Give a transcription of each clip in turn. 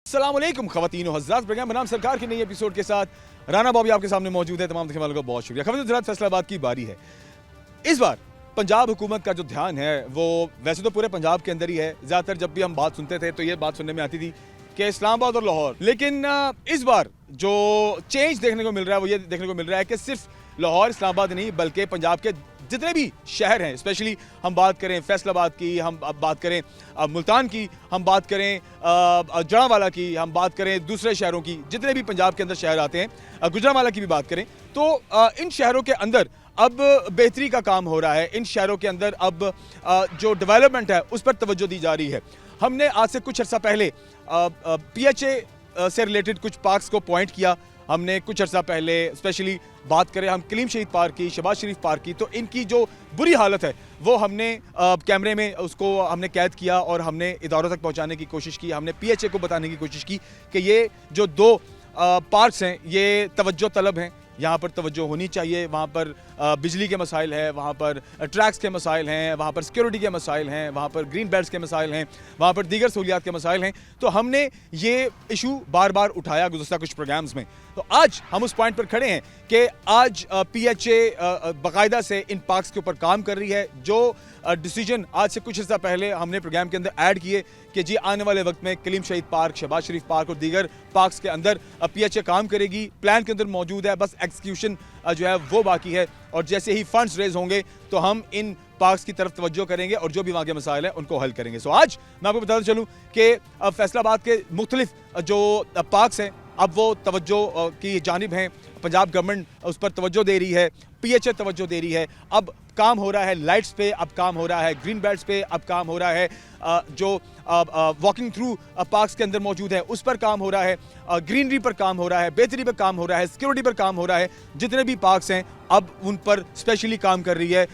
अस्सलाम वालेकुम ख़वातीन व हज़रात, प्रोग्राम बनाम सरकार के नई एपिसोड के साथ राना बॉबी आपके सामने मौजूद है। तमाम देखने वालों का बहुत शुक्रिया। ख़वातीन व हज़रात, फैसलाबाद की बारी है। इस बार पंजाब हुकूमत का जो ध्यान है वो वैसे तो पूरे पंजाब के अंदर ही है। ज़्यादातर जब भी हम बात सुनते थे तो ये बात सुनने में आती थी कि इस्लामाबाद और लाहौर, लेकिन इस बार जो चेंज देखने को मिल रहा है वो ये देखने को मिल रहा है कि सिर्फ लाहौर इस्लामाबाद नहीं बल्कि पंजाब के जितने भी शहर हैं, स्पेशली हम बात करें फैसलाबाद की, हम बात करें मुल्तान की, हम बात करें जड़ावाला की, हम बात करें दूसरे शहरों की, जितने भी पंजाब के अंदर शहर आते हैं, गुजरांवाला की भी बात करें, तो इन शहरों के अंदर अब बेहतरी का काम हो रहा है। इन शहरों के अंदर अब जो डेवलपमेंट है उस पर तवज्जो दी जा रही है। हमने आज से कुछ अर्सा पहले PHA से रिलेटेड कुछ पार्क्स को पॉइंट किया। हमने कुछ अर्सा पहले स्पेशली बात करें हम कलीम शहीद पार्क की, शहबाज शरीफ पार्क की, तो इनकी जो बुरी हालत है वो हमने कैमरे में उसको हमने कैद किया और हमने इदारों तक पहुंचाने की कोशिश की। हमने PHA को बताने की कोशिश की कि ये जो दो पार्क्स हैं ये तवज्जो तलब हैं, यहाँ पर तवज्जो होनी चाहिए। वहाँ पर बिजली के मसाइल हैं, वहाँ पर ट्रैक्स के मसाइल हैं, वहाँ पर सिक्योरिटी के मसाइल हैं, वहाँ पर ग्रीन बेल्ट्स के मसाइल हैं, वहाँ पर दीगर सहूलियात के मसाइल हैं। तो हमने ये इशू बार बार उठाया गुज़श्ता कुछ प्रोग्राम्स में। तो आज हम उस पॉइंट पर खड़े हैं कि आज PHA बाकायदा से इन पार्क्स के ऊपर काम कर रही है। जो डिसीजन आज से कुछ अर्सा पहले हमने प्रोग्राम के अंदर ऐड किए कि जी आने वाले वक्त में कलीम शहीद पार्क, शहबाज शरीफ पार्क और दीगर पार्क्स के अंदर PHA काम करेगी। प्लान के अंदर मौजूद है, बस एग्जीक्यूशन जो है वो बाकी है। और जैसे ही फंड्स रेज होंगे तो हम इन पार्क्स की तरफ तवज्जो करेंगे और जो भी वहाँ के मसाइल हैं उनको हल करेंगे। सो आज मैं आपको बताता चलूँ कि फैसलाबाद के मुख्तलिफ जो पार्क्स हैं अब वो तवज्जो की जानिब हैं। पंजाब गवर्नमेंट उस पर तवज्जो दे रही है, PHA तवज्जो दे रही है। अब काम हो रहा है लाइट्स पे, अब काम हो रहा है ग्रीन बेल्ट्स पे, अब काम हो रहा है जो वॉकिंग थ्रू पार्क्स के अंदर मौजूद है उस पर काम हो रहा है, ग्रीनरी पर काम हो रहा है, बेहतरी पर काम हो रहा है, सिक्योरिटी पर काम हो रहा है। जितने भी पार्क्स हैं अब उन पर स्पेशली काम कर रही है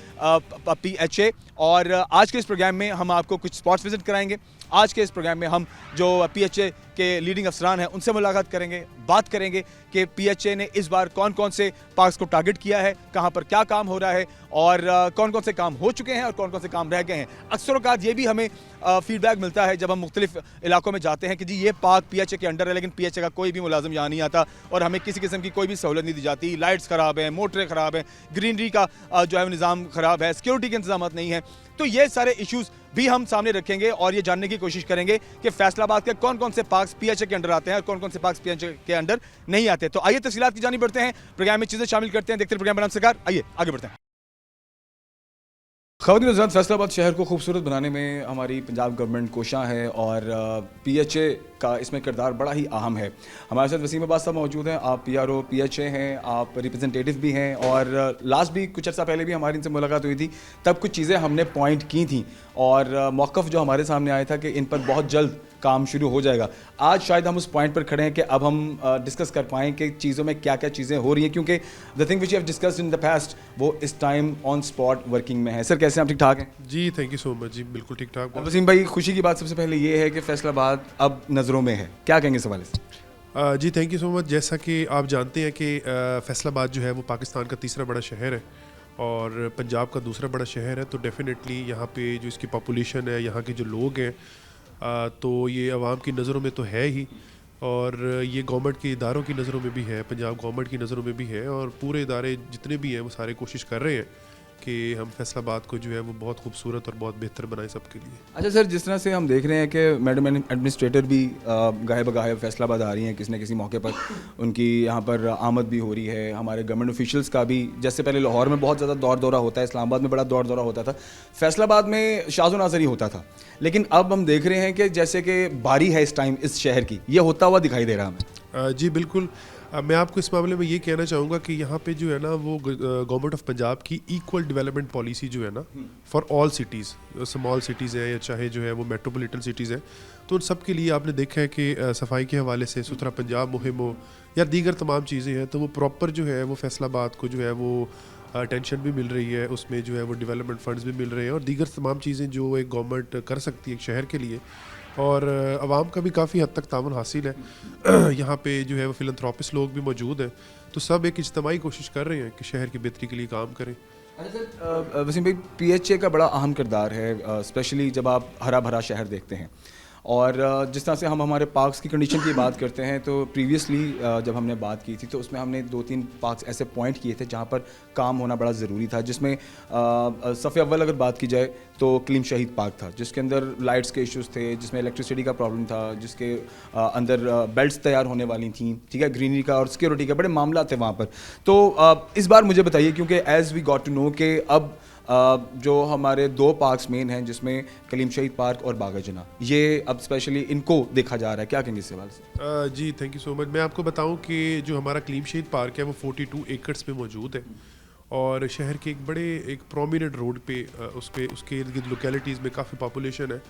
PHA। और आज के इस प्रोग्राम में हम आपको कुछ स्पॉट्स विजिट कराएंगे। आज के इस प्रोग्राम में हम जो PHA के लीडिंग अफसरान हैं उनसे मुलाकात करेंगे, बात करेंगे कि PHA ने इस बार कौन कौन से पार्क्स को टारगेट किया है, कहाँ पर क्या काम हो रहा है और कौन कौन से काम हो चुके हैं और कौन कौन से काम रह गए हैं। अक्सर औक़ात ये भी हमें फीडबैक मिलता है जब हम मुख्तलिफ इलाकों में जाते हैं कि जी ये पार्क PHA के अंडर है लेकिन PHA का कोई भी मुलाजिम यहाँ नहीं आता और हमें किसी किस्म की कोई भी सहूलत नहीं दी जाती। लाइट्स ख़राब हैं, मोटरें ख़राब हैं, ग्रीनरी का जो है निज़ाम ख़राब है, सिक्योरिटी के इंतजाम नहीं है। तो ये सारे इश्यूज़ भी हम सामने रखेंगे और ये जानने की कोशिश करेंगे कि फैसलाबाद के कौन कौन से पार्क्स PHA के अंडर आते हैं और कौन कौन से पार्क्स PHA के अंडर नहीं आते। तो आइए तफसीलात की जानिब बढ़ते हैं, प्रोग्राम में चीज़ें शामिल करते हैं, देखते हैं प्रोग्राम बनाम सरकार। आइए आगे बढ़ते हैं। ख़वातीन हज़रात, फैसलाबाद शहर को खूबसूरत बनाने में हमारी पंजाब गवर्नमेंट कोशां है और PHA का इसमें किरदार बड़ा ही अहम है। हमारे साथ वसीम अब्बास साहब मौजूद हैं, आप PRO PHA हैं, आप रिप्रेजेंटेटिव भी हैं और लास्ट भी कुछ अर्सा पहले भी हमारी इनसे मुलाकात हुई थी, तब कुछ चीज़ें हमने पॉइंट की थी और मौक़िफ़ जो हमारे सामने आया था कि इन पर बहुत जल्द काम शुरू हो जाएगा। आज शायद हम उस पॉइंट पर खड़े हैं कि अब हम डिस्कस कर पाएँ कि चीज़ों में क्या क्या चीज़ें हो रही हैं, क्योंकि the thing which you have discussed in the past वो इस टाइम ऑन स्पॉट वर्किंग में है। सर कैसे आप ठीक ठाक हैं? जी थैंक यू सो मच। जी बिल्कुल ठीक ठाक। वसीम भाई, खुशी की बात सबसे पहले ये है कि फैसलाबाद अब नज़रों में है, क्या कहेंगे इस हवाले से? जी थैंक यू सो मच। जैसा कि आप जानते हैं कि फैसलाबाद जो है वो पाकिस्तान का तीसरा बड़ा शहर है और पंजाब का दूसरा बड़ा शहर है। तो डेफिनेटली यहाँ पे जो इसकी पॉपुलेशन है, यहाँ के जो लोग हैं, तो ये आवाम की नज़रों में तो है ही और ये गवर्नमेंट के इदारों की नज़रों में भी है, पंजाब गवर्नमेंट की नज़रों में भी है और पूरे इदारे जितने भी हैं वो सारे कोशिश कर रहे हैं कि हम फैसलाबाद को जो है वो बहुत खूबसूरत और बहुत बेहतर बनाएं सबके लिए। अच्छा सर, जिस तरह से हम देख रहे हैं कि मैडम एडमिनिस्ट्रेटर भी गाहे बगाहे फैसलाबाद आ रही हैं, किसी न किसी मौके पर उनकी यहाँ पर आमद भी हो रही है। हमारे गवर्नमेंट ऑफिशियल्स का भी, जैसे पहले लाहौर में बहुत ज़्यादा दौर दौरा होता है, इस्लामाबाद में बड़ा दौर दौरा होता था, फैसलाबाद में शाज़ो नाज़र ही होता था, लेकिन अब हम देख रहे हैं कि जैसे कि बारी है इस टाइम इस शहर की, ये होता हुआ दिखाई दे रहा हमें। जी बिल्कुल। मैं आपको इस मामले में ये कहना चाहूँगा कि यहाँ पे जो है ना वो गवर्नमेंट ऑफ पंजाब की इक्वल डेवलपमेंट पॉलिसी जो है ना for all cities, small cities है या चाहे जो है वो मेट्रोपॉलिटन सिटीज़ है, तो उन सब के लिए आपने देखा है कि सफाई के हवाले से सुथरा पंजाब मुहिम हो या दीगर तमाम चीज़ें हैं, तो वो प्रॉपर जो है वो फैसलाबाद को जो है वो अटेंशन भी मिल रही है, उसमें जो है वो डेवलपमेंट फंड्स भी मिल रहे हैं और दीगर तमाम चीज़ें जो एक गवर्नमेंट कर सकती है एक शहर के लिए। और आवाम का भी काफ़ी हद तक ताउन हासिल है। यहाँ पे जो है वो फिलंथ्रोपिस्ट लोग भी मौजूद हैं, तो सब एक इज्तिमाई कोशिश कर रहे हैं कि शहर की बेहतरी के लिए काम करें। अच्छा सर, वसीम भाई, PHA का बड़ा अहम किरदार है, स्पेशली जब आप हरा भरा शहर देखते हैं और जिस तरह से हम हमारे पार्क्स की कंडीशन की बात करते हैं, तो प्रीवियसली जब हमने बात की थी तो उसमें हमने 2-3 पार्क्स ऐसे पॉइंट किए थे जहाँ पर काम होना बड़ा ज़रूरी था, जिसमें सफ़े अव्वल अगर बात की जाए तो कलीम शहीद पार्क था, जिसके अंदर लाइट्स के इश्यूज़ थे, जिसमें इलेक्ट्रिसिटी का प्रॉब्लम था, जिसके अंदर बेल्ट्स तैयार होने वाली थी, ठीक है, ग्रीनरी का और सिक्योरिटी के बड़े मामला थे वहाँ पर। तो इस बार मुझे बताइए, क्योंकि as we got to know कि अब जो हमारे 2 पार्क्स मेन हैं, जिसमें कलीम शहीद पार्क और बागा जना, ये अब स्पेशली इनको देखा जा रहा है, क्या कहेंगे इस सवाल से? जी थैंक यू सो मच। मैं आपको बताऊं कि जो हमारा कलीम शहीद पार्क है वो 42 एकड़्स में मौजूद है और शहर के एक प्रोमिनेंट रोड पे उसके इर्द गिर्द लोकेलिटीज़ में काफ़ी पॉपुलेशन है।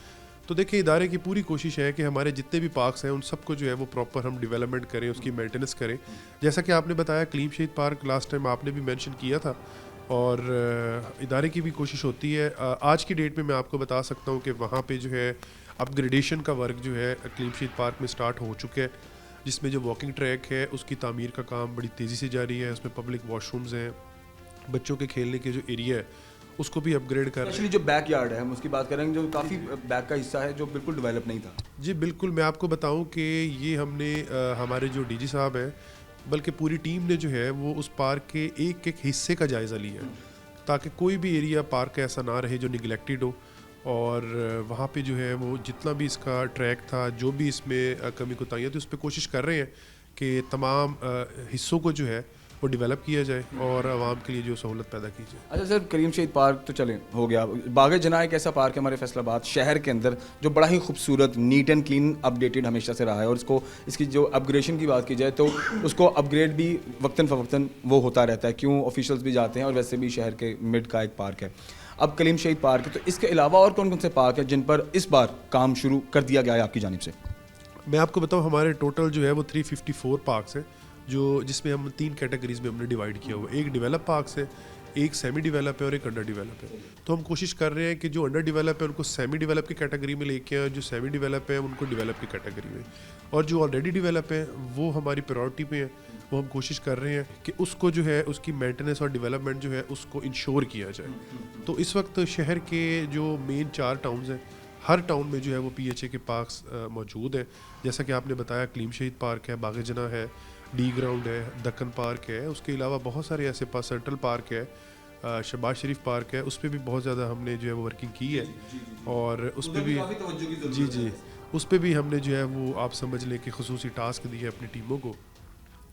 तो देखिए, इदारे की पूरी कोशिश है कि हमारे जितने भी पार्क्स हैं उन सबको जो है वो प्रॉपर हम डेवलपमेंट करें, उसकी मेंटेनेंस करें। जैसा कि आपने बताया, कलीम शहीद पार्क लास्ट टाइम आपने भी मेंशन किया था और इदारे की भी कोशिश होती है। आज की डेट में मैं आपको बता सकता हूँ कि वहाँ पे जो है अपग्रेडेशन का वर्क जो है कलीम शहीद पार्क में स्टार्ट हो चुका है, जिसमें जो वॉकिंग ट्रैक है उसकी तामीर का काम बड़ी तेज़ी से जारी है। उसमें पब्लिक वॉशरूम्स हैं, बच्चों के खेलने के जो एरिया है उसको भी अपग्रेड कर रहे हैं। एक्चुअली जो बैक यार्ड है हम उसकी बात करेंगे, जो काफ़ी बैक का हिस्सा है जो बिल्कुल डेवलप नहीं था। जी बिल्कुल, मैं आपको बताऊं कि ये हमने हमारे जो डीजी साहब हैं, बल्कि पूरी टीम ने जो है वो उस पार्क के एक एक हिस्से का जायज़ा लिया है, ताकि कोई भी एरिया पार्क का ऐसा ना रहे जो निगलेक्टेड हो। और वहाँ पे जो है वो जितना भी इसका ट्रैक था, जो भी इसमें कमी कोताहियाँ थी, उस पर कोशिश कर रहे हैं कि तमाम हिस्सों को जो है वो डेवलप किया जाए और आवाम के लिए जो सहूलत पैदा की जाए। अच्छा सर, करीम शहीद पार्क तो चले हो गया, बागा जना एक ऐसा पार्क है हमारे फैसलाबाद शहर के अंदर जो बड़ा ही खूबसूरत, नीट एंड क्लीन, अपडेटेड हमेशा से रहा है, और इसकी जो अपग्रेडेशन की बात की जाए तो उसको अपग्रेड भी वक्तन फ़वक्तन वो होता रहता है, क्यों ऑफिशियल्स भी जाते हैं, और वैसे भी शहर के मिड का एक पार्क है। अब कलीम शहीद पार्क है, तो इसके अलावा और कौन कौन से पार्क हैं जिन पर इस बार काम शुरू कर दिया गया है आपकी जानिब से? मैं आपको बताऊं, हमारे टोटल जो है वो 354 पार्क्स हैं, जो जिसमें हम 3 कैटेगरीज में हमने डिवाइड किया हुआ है। एक डेवलप पार्क्स है, एक सेमी डेवलप है और एक अंडर डेवलप है। तो हम कोशिश कर रहे हैं कि जो अंडर डेवलप है उनको सेमी डेवलप की कैटेगरी में लेके आए, जो सेमी डेवलप है उनको डेवलप की कैटेगरी में, और जो ऑलरेडी डेवलप है वो हमारी प्रायोरिटी पे है। वो हम कोशिश कर रहे हैं कि उसको जो है उसकी मेंटेनेंस और डेवलपमेंट जो है उसको इंश्योर किया जाए। तो इस वक्त शहर के जो मेन 4 टाउन्स हैं, हर टाउन में जो है वो PHA के पार्क्स मौजूद है। जैसा कि आपने बताया, कलीम शहीद पार्क है, बागा जना है, डी ग्राउंड है, दक्कन पार्क है, उसके अलावा बहुत सारे ऐसे पास, सेंट्रल पार्क है, शहबाज शरीफ पार्क है, उस पर भी बहुत ज़्यादा हमने जो है वो वर्किंग की है। और उस पर भी जी उस पर भी हमने जो है वो आप समझ लें कि खुसूसी टास्क दिए अपनी टीमों को,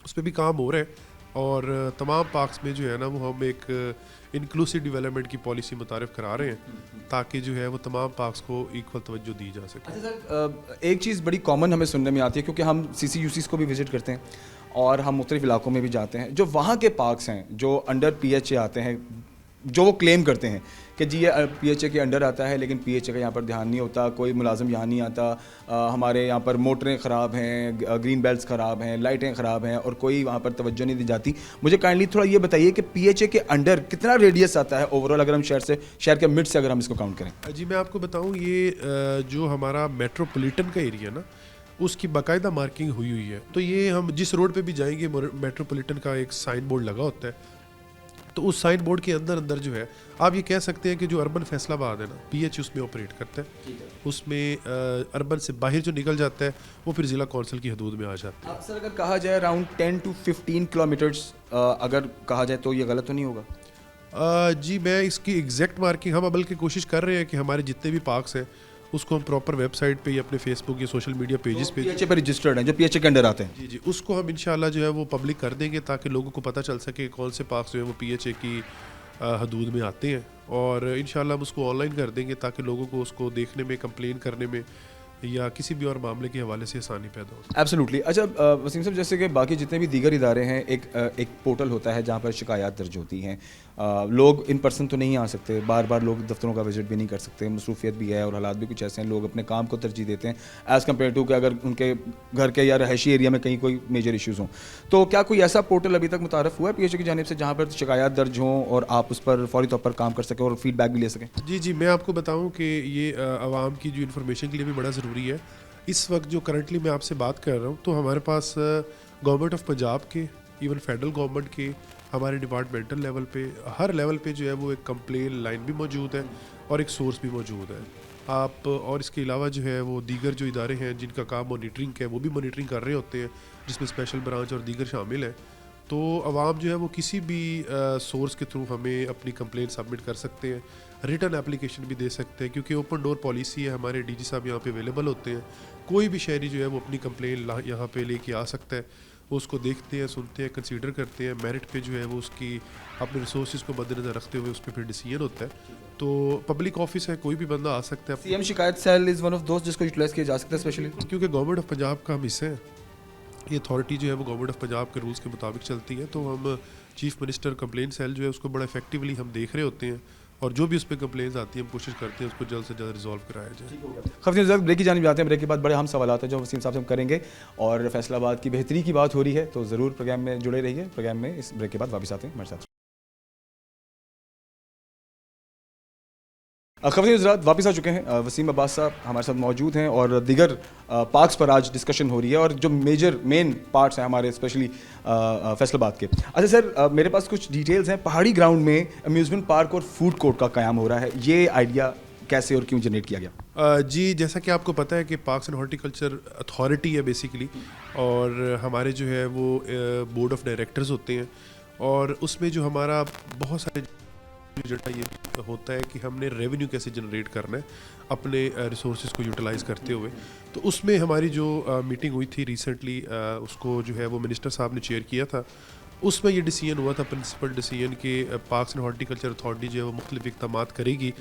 उस पर भी काम हो रहा है। और तमाम पार्क्स में जो है ना वो हम एक इंक्लूसिव डेवलपमेंट की पॉलिसी मुतारिफ करा रहे हैं, ताकि जो है वो तमाम पार्क्स को इक्वल तवज्जो दी जा सके। अच्छा सर, एक चीज़ बड़ी कॉमन हमें सुनने में आती है, क्योंकि हम CCUCs को भी विज़िट करते हैं और हम मुख्तलिफ इलाकों में भी जाते हैं, जो वहाँ के पार्क्स हैं जो अंडर PHA आते हैं, जो वो क्लेम करते हैं कि जी ये PHA के अंडर आता है, लेकिन PHA का यहाँ पर ध्यान नहीं होता, कोई मुलाजिम यहाँ नहीं आता, हमारे यहाँ पर मोटरें ख़राब हैं, ग्रीन बेल्ट्स ख़राब हैं, लाइटें ख़राब हैं, और कोई वहाँ पर तवज्जो नहीं दी जाती। मुझे काइंडली थोड़ा ये बताइए कि PHA के अंडर कितना रेडियस आता है ओवरऑल, अगर हम शहर के मिड से अगर हम इसको काउंट करें? जी मैं आपको बताऊँ, ये जो हमारा मेट्रोपॉलिटन का एरिया ना, उसकी बाकायदा मार्किंग हुई है। तो ये हम जिस रोड पे भी जाएंगे, मेट्रोपॉलिटन का एक साइन बोर्ड लगा होता है, तो उस साइन बोर्ड के अंदर जो है आप ये कह सकते हैं कि जो अर्बन फैसलाबाद है ना, PHA उसमें ऑपरेट करता है। उसमें अर्बन से बाहर जो निकल जाता है वो फिर ज़िला कौंसिल की हदूद में आ जाता है। सर, अगर कहा जाए अराउंड 10 to 15 किलोमीटर्स अगर कहा जाए तो ये गलत तो नहीं होगा? जी मैं इसकी एग्जैक्ट मार्किंग हम बल्कि कोशिश कर रहे हैं कि हमारे जितने भी पार्क्स हैं उसको हम प्रॉपर वेबसाइट पे या अपने फेसबुक या सोशल मीडिया पेजेस पे PHA पे रजिस्टर्ड हैं, जो PHA के अंडर आते हैं। जी उसको हम इंशाल्लाह जो है वो पब्लिक कर देंगे, ताकि लोगों को पता चल सके कौन से पार्क्स जो है वो PHA की हदूद में आते हैं। और इंशाल्लाह हम उसको ऑनलाइन कर देंगे, ताकि लोगों को उसको देखने में, कंप्लेन करने में या किसी भी और मामले के हवाले से आसानी पैदा हो। एब्सोल्युटली। अच्छा वसीम साहब, जैसे कि बाकी जितने भी दीगर इदारे हैं, एक पोर्टल होता है जहाँ पर शिकायत दर्ज होती हैं। लोग इन पर्सन तो नहीं आ सकते, बार बार लोग दफ्तरों का विजिट भी नहीं कर सकते, मसरूफियत भी है और हालात भी कुछ ऐसे हैं, लोग अपने काम को तरजीह देते हैं एज़ कम्पेयर टू कि अगर उनके घर के या रहायशी एरिया में कहीं कोई मेजर इशूज़ हों। तो क्या कोई ऐसा पोर्टल अभी तक मुतारफ़ हुआ है PHA की जानिब से जहाँ पर शिकायत दर्ज हों और आप उस पर फौरी तौर पर काम कर सकें और फीडबैक भी ले सकें? जी मैं आपको बताऊँ कि ये आवाम की जो इन्फॉर्मेशन के लिए भी बड़ा ज़रूरी है। इस वक्त जो करंटली मैं आपसे बात कर रहा हूँ, तो हमारे पास गवर्नमेंट ऑफ पंजाब के, इवन फेडरल गवर्नमेंट के, हमारे डिपार्टमेंटल लेवल पे, हर लेवल पे जो है वो एक कंप्लेन लाइन भी मौजूद है और एक सोर्स भी मौजूद है। आप और इसके अलावा जो है वो दीगर जो इदारे हैं जिनका काम मॉनिटरिंग है वो भी मॉनिटरिंग कर रहे होते हैं, जिसमें स्पेशल ब्रांच और दीगर शामिल हैं। तो आवाम जो है वो किसी भी सोर्स के थ्रू हमें अपनी कंप्लेंट सबमिट कर सकते हैं, रिटर्न एप्लीकेशन भी दे सकते हैं, क्योंकि ओपन डोर पॉलिसी है, हमारे डीजी साहब यहाँ पे अवेलेबल होते हैं। कोई भी शहरी जो है वो अपनी कंप्लेंट यहाँ पे लेके आ सकता है, वो उसको देखते हैं, सुनते हैं, कंसीडर करते हैं, मेरिट पे जो है वो उसकी अपने रिसोर्सेज को मद्देनज़र रखते हुए उस पर फिर डिसीजन होता है। तो पब्लिक ऑफिस है, कोई भी बंदा आ सकता है, सीएम शिकायत सेल इज वन ऑफ दोस्त जिसको यूटिलाइज किया जा सकता है स्पेशली, क्योंकि गवर्नमेंट ऑफ पंजाब का हम हिस्से हैं। ये अथॉरिटी जो है वो गवर्नमेंट ऑफ पंजाब के रूल्स के मुताबिक चलती है। तो हम चीफ मिनिस्टर कंप्लेंट सेल जो है उसको बड़ा इफेक्टिवली हम देख रहे होते हैं, और जो भी उस पर कंप्लेंट्स आती हैं हम कोशिश करते हैं उसको जल्द से जल्द रिजॉल्व कराया जाए। खफीन साहब ब्रेक की जानिब जाते हैं। ब्रेक के बाद बड़े हम सवाल हैं जो वसीम साहब से हम करेंगे, और फैसलाबाद की बेहतरी की बात हो रही है, तो ज़रूर प्रोग्राम में जुड़े रहिए। प्रोग्राम में इस ब्रेक के बाद वापस आते हैं हमारे साथ। खबरें हज़रात वापस आ चुके हैं। वसीम अब्बास साहब हमारे साथ मौजूद हैं, और दीगर पार्क्स पर आज डिस्कशन हो रही है, और जो मेन पार्ट्स हैं हमारे स्पेशली फैसलाबाद के। अच्छा सर, मेरे पास कुछ डिटेल्स हैं। पहाड़ी ग्राउंड में अम्यूज़मेंट पार्क और फूड कोर्ट का क़याम हो रहा है, ये आइडिया कैसे और क्यों जनरेट किया गया? जी, जैसा कि आपको पता है कि पार्क्स एंड हॉर्टिकल्चर अथॉरिटी है बेसिकली, और हमारे जो है वो बोर्ड ऑफ डायरेक्टर्स होते हैं, और उसमें जो हमारा बहुत सारे एजेंडा ये होता है कि हमने रेवेन्यू कैसे जनरेट करना है अपने रिसोर्सेज को यूटिलाइज़ करते हुए। तो उसमें हमारी जो मीटिंग हुई थी रिसेंटली, उसको जो है वो मिनिस्टर साहब ने चेयर किया था। उसमें ये डिसीजन हुआ था, प्रिंसिपल डिसीजन, कि पार्क्स एंड हॉर्टिकल्चर अथॉरिटी जो है वो मुख्तलिफ इक़दाम करेगी।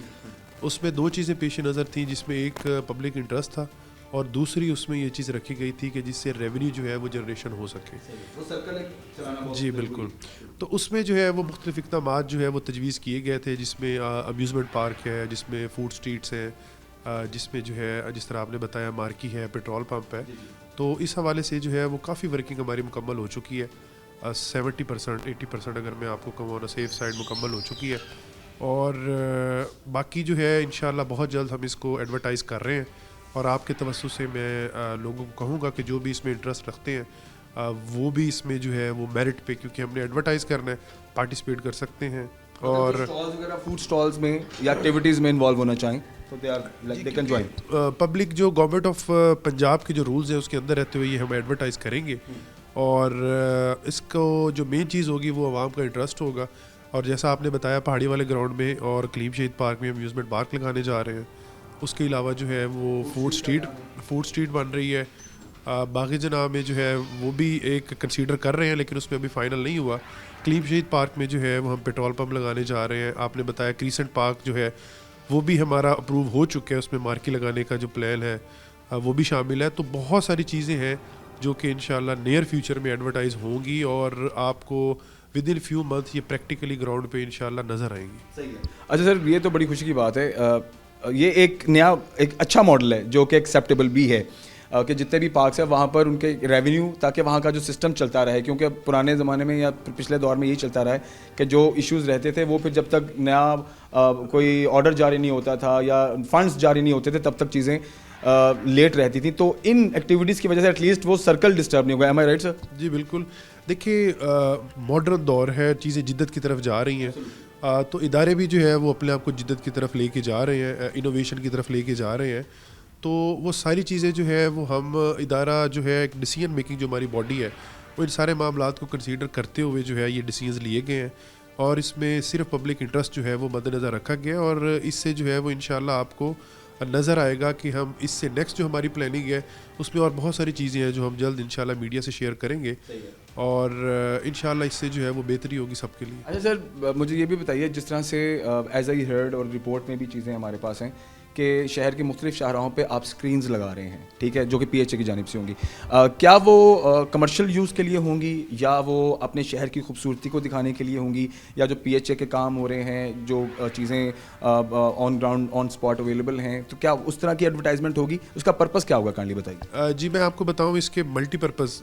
उसमें दो चीज़ें पेश नज़र थी, जिसमें एक पब्लिक इंटरेस्ट था, और दूसरी उसमें ये चीज़ रखी गई थी कि जिससे रेवेन्यू जो है वो जनरेशन हो सके। जी बिल्कुल। तो उसमें जो है वो मुख्तलिफ इक़दामात जो है वो तजवीज़ किए गए थे, जिसमें अम्यूज़मेंट पार्क है, जिसमें फूड स्ट्रीट्स हैं, जिसमें जो है जिस तरह आपने बताया मार्की है, पेट्रोल पंप है। तो इस हवाले से जो है वो काफ़ी वर्किंग हमारी मुकम्मल हो चुकी है। 70% 80% अगर मैं आपको कहूँ ऑन सेफ साइड मुकम्मल हो चुकी है, और बाकी जो है इंशाल्लाह बहुत जल्द हम इसको एडवर्टाइज़ कर रहे हैं, और आपके तवज्जो से मैं लोगों को कहूँगा कि जो भी इसमें इंटरेस्ट रखते हैं वो भी इसमें जो है वो मेरिट पे, क्योंकि हमने एडवर्टाइज़ करना है, पार्टिसिपेट कर सकते हैं। और फूड स्टॉल्स में या एक्टिविटीज़ में इन्वॉल्व होना चाहें तो they are like they can join. Public जो गवर्नमेंट ऑफ पंजाब के जो रूल्स हैं उसके अंदर रहते हुए ये हम एडवर्टाइज़ करेंगे, और इसको जो मेन चीज़ होगी वो आवाम का इंटरेस्ट होगा। और जैसा आपने बताया पहाड़ी वाले ग्राउंड में और कलीम शहीद पार्क में अम्यूज़मेंट पार्क लगाने जा रहे हैं। उसके अलावा जो है वो फूड स्ट्रीट बन रही है। बागी जनाब में जो है वो भी एक कंसीडर कर रहे हैं, लेकिन उसमें अभी फाइनल नहीं हुआ। कलीम शहीद पार्क में जो है वो हम पेट्रोल पंप लगाने जा रहे हैं। आपने बताया क्रीसेंट पार्क जो है वो भी हमारा अप्रूव हो चुका है, उसमें मार्की लगाने का जो प्लान है वो भी शामिल है। तो बहुत सारी चीज़ें हैं जो कि इंशाल्लाह नियर फ्यूचर में एडवर्टाइज़ होंगी, और आपको विद इन फ्यू मंथ ये प्रैक्टिकली ग्राउंड पे इंशाल्लाह नज़र आएंगी। सही है। अच्छा सर, ये तो बड़ी खुशी की बात है। ये एक अच्छा मॉडल है जो कि एक्सेप्टेबल भी है, कि जितने भी पार्क्स हैं वहाँ पर उनके रेवेन्यू, ताकि वहाँ का जो सिस्टम चलता रहे, क्योंकि पुराने ज़माने में या पिछले दौर में यही चलता रहा है कि जो इश्यूज़ रहते थे वो फिर जब तक नया कोई ऑर्डर जारी नहीं होता था या फंड्स जारी नहीं होते थे तब तक चीज़ें लेट रहती थी। तो इन एक्टिविटीज़ की वजह से एटलीस्ट वो सर्कल डिस्टर्ब नहीं होगा। एम आई राइट सर? जी बिल्कुल। देखिए मॉडर्न दौर है, चीज़ें जिद्दत की तरफ जा रही हैं, तो इदारे भी जो है वो अपने आप को जिद्दत की तरफ लेके जा रहे हैं, इनोवेशन की तरफ लेके जा रहे हैं। तो वो सारी चीज़ें जो है वो हम इदारा जो है एक डिसीजन मेकिंग जो हमारी बॉडी है वो इन सारे मामलात को कंसीडर करते हुए जो है ये डिसीजंस लिए गए हैं, और इसमें सिर्फ पब्लिक इंटरेस्ट जो है वो मद्देनज़र रखा गया है। और इससे जो है वो इंशाल्लाह आपको नज़र आएगा कि हम इससे नेक्स्ट जो हमारी प्लानिंग है उसमें और बहुत सारी चीज़ें हैं जो हम जल्द इंशाल्लाह मीडिया से शेयर करेंगे, और इंशाल्लाह इससे जो है वो बेहतरी होगी सबके लिए। अच्छा सर, मुझे ये भी बताइए, जिस तरह से एज आई हर्ड और रिपोर्ट में भी चीज़ें हमारे पास हैं कि शहर के मुख्तलिफ शाहराहों पे आप स्क्रीन्स लगा रहे हैं, ठीक है, जो कि PHA की जानिब से होंगी। क्या वो कमर्शियल यूज़ के लिए होंगी, या वो अपने शहर की खूबसूरती को दिखाने के लिए होंगी, या जो PHA के काम हो रहे हैं, जो चीज़ें on ground on spot available हैं, तो क्या उस तरह की एडवर्टाइजमेंट होगी? उसका पर्पज़ क्या होगा? काइंडली बताइए। जी मैं आपको बताऊँ, इसके मल्टीपर्पज़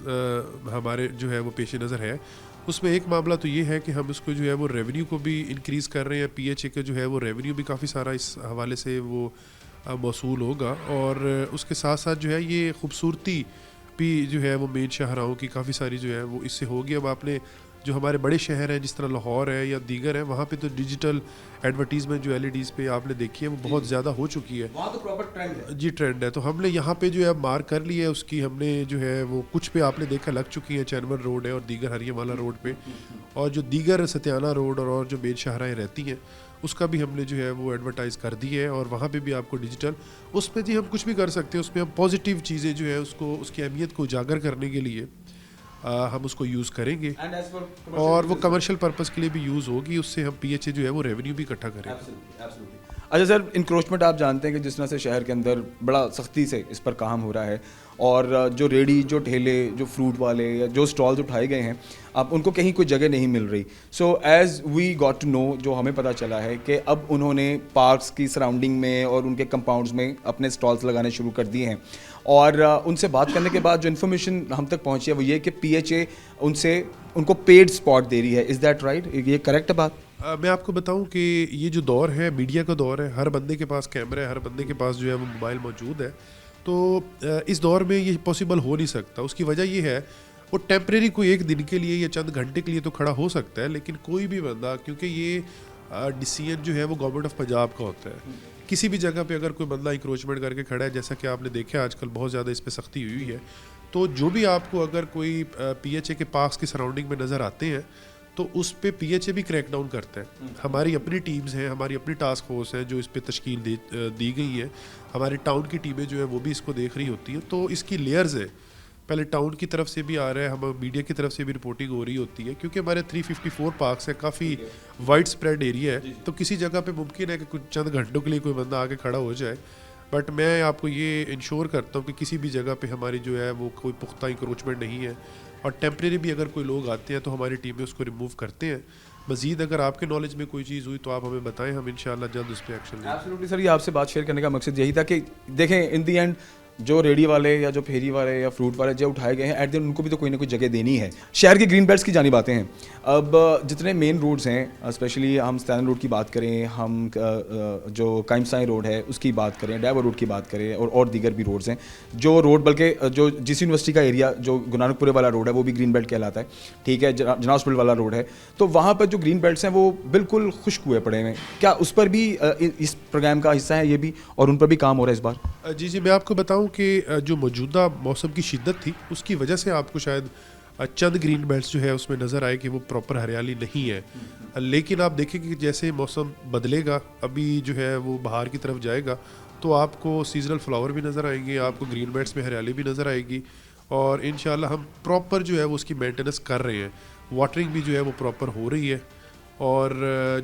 हमारे जो है वो पेश नज़र है। उसमें एक मामला तो ये है कि हम इसको जो है वो रेवेन्यू को भी इंक्रीज़ कर रहे हैं। PHA का जो है वो रेवेन्यू भी काफ़ी सारा इस हवाले से वो मौसूल होगा, और उसके साथ साथ जो है ये खूबसूरती भी जो है वो मेन शाहराहों की काफ़ी सारी जो है वो इससे होगी। अब आपने जो हमारे बड़े शहर हैं जिस तरह लाहौर है या दीगर है, वहाँ पे तो डिजिटल एडवर्टीजमेंट जो एलईडीज़ पे आपने देखी है वो बहुत ज़्यादा हो चुकी है। वहाँ तो प्रॉपर ट्रेंड है। जी ट्रेंड है। तो हमने यहाँ पे जो है मार्क कर ली है उसकी, हमने जो है वो कुछ पे आपने देखा लग चुकी है, चैनवर रोड है और दीगर हरियावाला रोड पे, और जो दीगर सत्याना रोड और जो बेद शाहराएँ रहती हैं उसका भी हमने जो है वो एडवर्टाइज़ कर दी है, और वहाँ पे भी आपको डिजिटल, उसमें जी हम कुछ भी कर सकते हैं, उसमें हम पॉजिटिव चीज़ें जो है उसको, उसकी अहमियत को उजागर करने के लिए हम उसको यूज़ करेंगे, और वो कमर्शियल पर्पस के लिए भी यूज़ होगी, उससे हम पीएचए जो है वो रेवेन्यू भी इकट्ठा करेंगे। अच्छा सर, इंक्रोचमेंट आप जानते हैं कि जिस तरह से शहर के अंदर बड़ा सख्ती से इस पर काम हो रहा है, और जो रेडी, जो ठेले, जो फ्रूट वाले या जो स्टॉल्स उठाए गए हैं, अब उनको कहीं कोई जगह नहीं मिल रही। So as we got to know, जो हमें पता चला है कि अब उन्होंने पार्क्स की सराउंडिंग में और उनके कंपाउंड्स में अपने स्टॉल्स लगाने शुरू कर दिए हैं, और उनसे बात करने के बाद जो इन्फॉर्मेशन हम तक पहुंची है वो ये कि पीएचए उनको पेड स्पॉट दे रही है। Is that right? ये करेक्ट है बात? मैं आपको बताऊं कि ये जो दौर है मीडिया का दौर है, हर बंदे के पास कैमरा है, हर बंदे के पास जो है वो मोबाइल मौजूद है, तो इस दौर में ये पॉसिबल हो नहीं सकता। उसकी वजह ये है, वो टेम्परेरी कोई एक दिन के लिए या चंद घंटे के लिए तो खड़ा हो सकता है, लेकिन कोई भी बंदा, क्योंकि ये डिसीजन जो है वो गवर्नमेंट ऑफ पंजाब का होता है, किसी भी जगह पे अगर कोई बंदा इंक्रोचमेंट करके खड़ा है, जैसा कि आपने देखा आजकल बहुत ज़्यादा इस पर सख्ती हुई है, तो जो भी आपको अगर कोई पीएचए के पार्क्स की सराउंडिंग में नज़र आते हैं तो उस पे पीएचए भी क्रैकडाउन करता है। हमारी अपनी टीम्स हैं, हमारी अपनी टास्क फोर्स है जो इस पे तश्कील दी गई है, हमारी टाउन की टीमें जो है वो भी इसको देख रही होती हैं, तो इसकी लेयर्स है। पहले टाउन की तरफ से भी आ रहा है, हम मीडिया की तरफ से भी रिपोर्टिंग हो रही होती है, क्योंकि हमारे 354 पार्क्स है, काफ़ी वाइड स्प्रेड एरिया है, तो किसी जगह पे मुमकिन है कि कुछ चंद घंटों के लिए कोई बंदा आके खड़ा हो जाए, बट मैं आपको ये इंश्योर करता हूँ कि किसी भी जगह पे हमारी जो है वो कोई पुख्ता इंक्रोचमेंट नहीं है, और टेम्परेरी भी अगर कोई लोग आते हैं तो हमारी टीमें उसको रिमूव करते हैं। मज़ीद अगर आपके नॉलेज में कोई चीज़ हुई तो आप हमें बताएं, हम इंशाल्लाह जल्द उस पर एक्शन लेंगे। एब्सोल्युटली सर, ये आपसे बात शेयर करने का मकसद यही था कि देखें, इन दी एंड जो रेडी वाले या जो फेरी वाले या फ्रूट वाले जो उठाए गए हैं, एट द एंड उनको भी तो कोई ना कोई जगह देनी है। शहर के ग्रीन बेल्ट्स की जानिब आते हैं। अब जितने मेन रोड्स हैं, स्पेशली हम स्टैंड रोड की बात करें, हम जो काइमसाई रोड है उसकी बात करें, डायवर रोड की बात करें, और दीगर भी रोड्स हैं, जो रोड बल्कि जो जिस यूनिवर्सिटी का एरिया जो गुरुनानकपुरे वाला रोड है वो भी ग्रीन बेल्ट कहलाता है, ठीक है, जना हॉस्पिटल वाला रोड है, तो वहाँ पर जो ग्रीन बेल्ट्स हैं वो बिल्कुल खुश्क हुए पड़े हैं। क्या उस पर भी इस प्रोग्राम का हिस्सा है ये भी, और उन पर भी काम हो रहा है इस बार? जी, मैं आपको बताऊं कि जो मौजूदा मौसम की शिद्दत थी उसकी वजह से आपको शायद चंद ग्रीन बेल्ट्स जो है उसमें नज़र आए कि वो प्रॉपर हरियाली नहीं है, लेकिन आप देखेंगे कि जैसे मौसम बदलेगा, अभी जो है वो बाहर की तरफ जाएगा, तो आपको सीजनल फ्लावर भी नज़र आएंगे, आपको ग्रीन बेल्ट्स में हरियाली भी नज़र आएगी, और इंशाल्लाह हम प्रॉपर जो है वो उसकी मेंटेनेंस कर रहे हैं, वाटरिंग भी जो है वो प्रॉपर हो रही है, और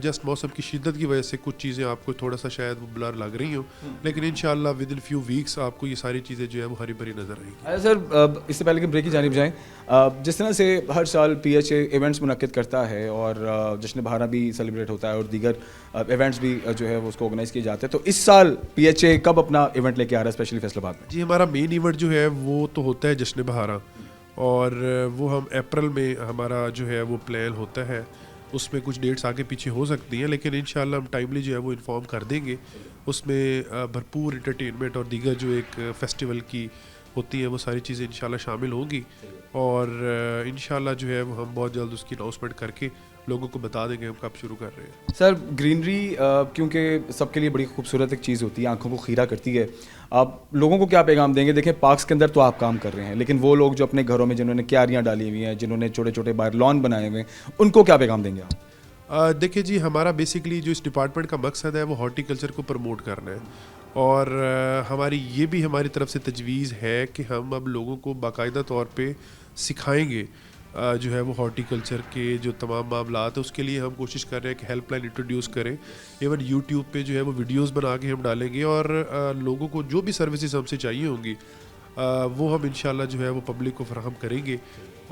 जस्ट मौसम की शिद्दत की वजह से कुछ चीज़ें आपको थोड़ा सा शायद वो ब्लर लग रही हो, लेकिन इंशाल्लाह विद इन फ्यू वीक्स आपको ये सारी चीज़ें जो है वो हरी भरी नज़र आएंगी। अच्छा सर, इससे पहले कि ब्रेक की जानिब जाएँ, जिस तरह से हर साल पीएचए इवेंट्स मुनक्किद करता है, और जश्न बहारा भी सेलिब्रेट होता है, और दीगर इवेंट्स भी जो है वो उसको ऑर्गेनाइज़ किए जाते हैं, तो इस साल पीएचए कब अपना इवेंट लेके आ रहा है स्पेशली फैसलाबाद में? जी, हमारा मेन इवेंट जो है वो तो होता है जश्न बहारा, और वो हम अप्रैल में हमारा जो है वो प्लान होता है, उसमें कुछ डेट्स आगे पीछे हो सकती हैं, लेकिन इंशाल्लाह हम टाइमली जो है वो इन्फॉर्म कर देंगे। उसमें भरपूर इंटरटेनमेंट और दीगर जो एक फेस्टिवल की होती है वो सारी चीज़ें इंशाल्लाह शामिल होंगी, और इंशाल्लाह जो है वो हम बहुत जल्द उसकी अनाउंसमेंट करके लोगों को बता देंगे हम कब शुरू कर रहे हैं। सर, ग्रीनरी क्योंकि सबके लिए बड़ी खूबसूरत एक चीज़ होती है, आंखों को खीरा करती है, आप लोगों को क्या पैगाम देंगे? देखें, पार्क्स के अंदर तो आप काम कर रहे हैं, लेकिन वो लोग जो अपने घरों में जिन्होंने क्यारियाँ डाली हुई हैं, जिन्होंने छोटे छोटे बाहर लॉन बनाए हुए हैं, उनको क्या पैगाम देंगे आप? देखिए जी, हमारा बेसिकली जो इस डिपार्टमेंट का मकसद है वो हॉर्टिकल्चर को प्रमोट करना है, और हमारी ये भी हमारी तरफ से तजवीज़ है कि हम अब लोगों को बाकायदा तौर पे सिखाएंगे जो है वो हॉर्टिकल्चर के जो तमाम मामलात है, उसके लिए हम कोशिश कर रहे हैं कि हेल्पलाइन इंट्रोड्यूस करें, इवन यूट्यूब पे जो है वो वीडियोस बना के हम डालेंगे, और लोगों को जो भी सर्विसेज हमसे चाहिए होंगी वो हम इंशाल्लाह जो है वो पब्लिक को फराहम करेंगे।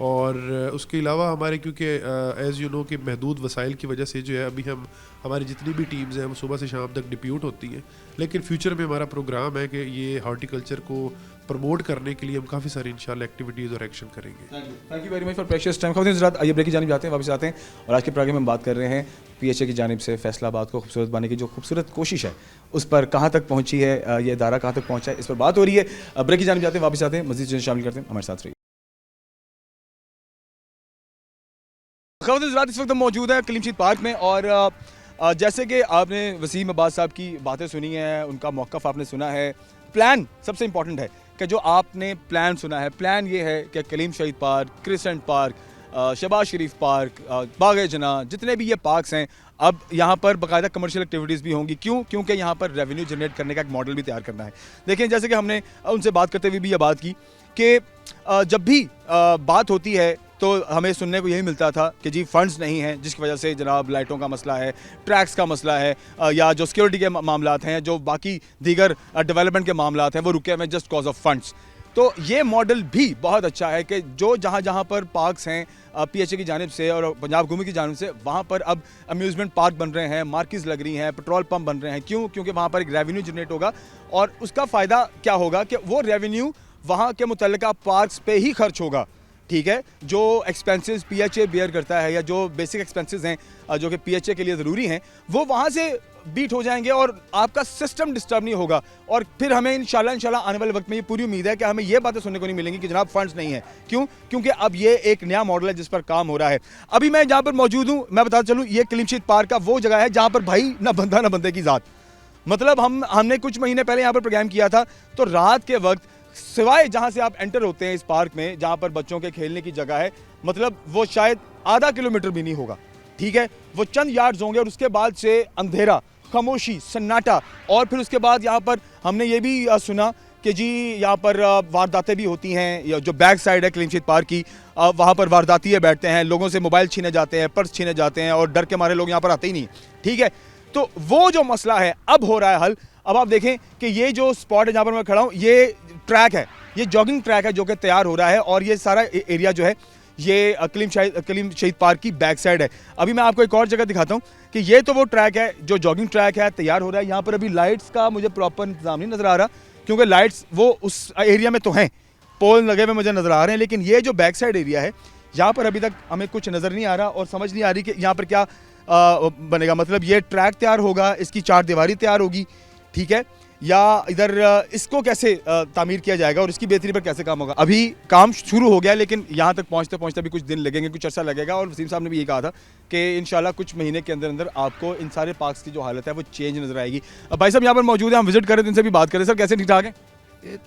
और उसके अलावा हमारे, क्योंकि एज़ यू नो कि महदूद वसाइल की वजह से जो है अभी हम हमारी जितनी भी टीम्स हैं वो सुबह से शाम तक डिप्यूट होती हैं, लेकिन फ्यूचर में हमारा प्रोग्राम है कि ये हॉर्टिकल्चर को प्रमोट करने के लिए हम काफ़ी सारी इंशाल्लाह एक्टिविटीज़ और एक्शन करेंगे। Thank you very much for precious time. ख़वातीन हज़रात, आइए ब्रेक की जानिब जाते हैं, वापस आते हैं, और आज के प्रोग्राम में हम बात कर रहे हैं पीएचए की जानिब से फैसलाबाद को खूबसूरत बनाने की जो खूबसूरत कोशिश है उस पर कहाँ तक पहुँची है, ये इदारा कहाँ तक पहुँचा है, इस पर बात हो रही है। ब्रेक की जानिब जाते हैं, वापस आते हैं, मज़ीद चीज़ें शामिल करते हैं, हमारे साथ रहिए। खबरदार हज़रात, इस वक्त हम मौजूद है कलीम शीत पार्क में और जैसे कि आपने वसीम अब्बास साहब की बातें सुनी हैं, उनका मौक़िफ़ आपने सुना है। प्लान सबसे इम्पॉर्टेंट है कि जो आपने प्लान सुना है, प्लान ये है कि कलीम शहीद पार्क, क्रिसेंट पार्क, शहबाज शरीफ पार्क, बाग-ए-जना, जितने भी ये पार्क्स हैं, अब यहाँ पर बाकायदा कमर्शियल एक्टिविटीज़ भी होंगी। क्यों? क्योंकि यहाँ पर रेवेन्यू जनरेट करने का एक मॉडल भी तैयार करना है। देखिए, जैसे कि हमने उनसे बात करते हुए भी ये बात की कि जब भी बात होती है तो हमें सुनने को यही मिलता था कि जी फंड्स नहीं हैं, जिसकी वजह से जनाब लाइटों का मसला है, ट्रैक्स का मसला है, या जो सिक्योरिटी के मामलात हैं, जो बाकी दीगर डेवलपमेंट के मामलात हैं, वो रुके हुए जस्ट कॉज ऑफ फंड्स। तो ये मॉडल भी बहुत अच्छा है कि जो जहाँ जहाँ पर पार्क्स हैं PHA की जानिब से और पंजाब हुकूमत की जानिब से, वहाँ पर अब अम्यूज़मेंट पार्क बन रहे हैं, मार्केट्स लग रही हैं, पेट्रोल पंप बन रहे हैं। क्यों? क्योंकि वहाँ पर एक रेवेन्यू जनरेट होगा और उसका फ़ायदा क्या होगा कि वो रेवेन्यू वहाँ के मुतल्लिका पार्क्स पे ही खर्च होगा। ठीक है, जो एक्सपेंसेस PHA बेयर करता है या जो बेसिक एक्सपेंसेस हैं जो कि PHA के लिए ज़रूरी हैं, वो वहाँ से बीट हो जाएंगे और आपका सिस्टम डिस्टर्ब नहीं होगा। और फिर हमें इंशाल्लाह आने वाले वक्त में ये पूरी उम्मीद है कि हमें ये बातें सुनने को नहीं मिलेंगी कि जनाब फंड्स नहीं है। क्यों? क्योंकि अब ये एक नया मॉडल है जिस पर काम हो रहा है। अभी मैं जहाँ पर मौजूद हूँ, मैं बताता चलूँ, ये कलीम शीत पार्क का वो जगह है जहाँ पर भाई ना बंदा ना बंदे की ज़ात। मतलब हमने कुछ महीने पहले यहाँ पर प्रोग्राम किया था, तो रात के वक्त सिवाय जहाँ से आप एंटर होते हैं इस पार्क में, जहाँ पर बच्चों के खेलने की जगह है, मतलब वो शायद आधा किलोमीटर भी नहीं होगा। ठीक है, वो चंद यार्ड्स होंगे और उसके बाद से अंधेरा, खामोशी, सन्नाटा। और फिर उसके बाद यहाँ पर हमने ये भी सुना कि जी यहाँ पर वारदातें भी होती हैं, या जो बैक साइड है कलीम शीत पार्क की, वहाँ पर वारदातिये बैठते हैं, लोगों से मोबाइल छीने जाते हैं, पर्स छीने जाते हैं और डर के मारे लोग यहाँ पर आते ही नहीं। ठीक है, तो वो जो मसला है अब हो रहा है हल। अब आप देखें कि ये जो स्पॉट है जहाँ पर मैं खड़ा हूँ, ये ट्रैक है, ये जॉगिंग ट्रैक है जो कि तैयार हो रहा है और ये सारा एरिया जो है ये कलीम शहीद पार्क की बैक साइड है। अभी मैं आपको एक और जगह दिखाता हूँ कि ये तो वो ट्रैक है जो जॉगिंग ट्रैक है, तैयार हो रहा है। यहाँ पर अभी लाइट्स का मुझे प्रॉपर इंतजाम नहीं नज़र आ रहा, क्योंकि लाइट्स वो उस एरिया में तो हैं, पोल लगे हुए मुझे नज़र आ रहे हैं, लेकिन ये जो बैक साइड एरिया है, यहाँ पर अभी तक हमें कुछ नज़र नहीं आ रहा और समझ नहीं आ रही कि यहाँ पर क्या बनेगा। मतलब ये ट्रैक तैयार होगा, इसकी चार दीवारी तैयार होगी, ठीक है, या इधर इसको कैसे तामीर किया जाएगा और इसकी बेहतरी पर कैसे काम होगा। अभी काम शुरू हो गया, लेकिन यहाँ तक पहुँचते पहुँचते भी कुछ दिन लगेंगे, कुछ अर्सा लगेगा। और वसीम साहब ने भी ये कहा था कि इंशाल्लाह कुछ महीने के अंदर अंदर आपको इन सारे पार्क्स की जो हालत है वो चेंज नजर आएगी। अब भाई साहब यहाँ पर मौजूद है, हम विजिट करें तो इनसे भी बात करें। सर कैसे, ठीक ठाक है?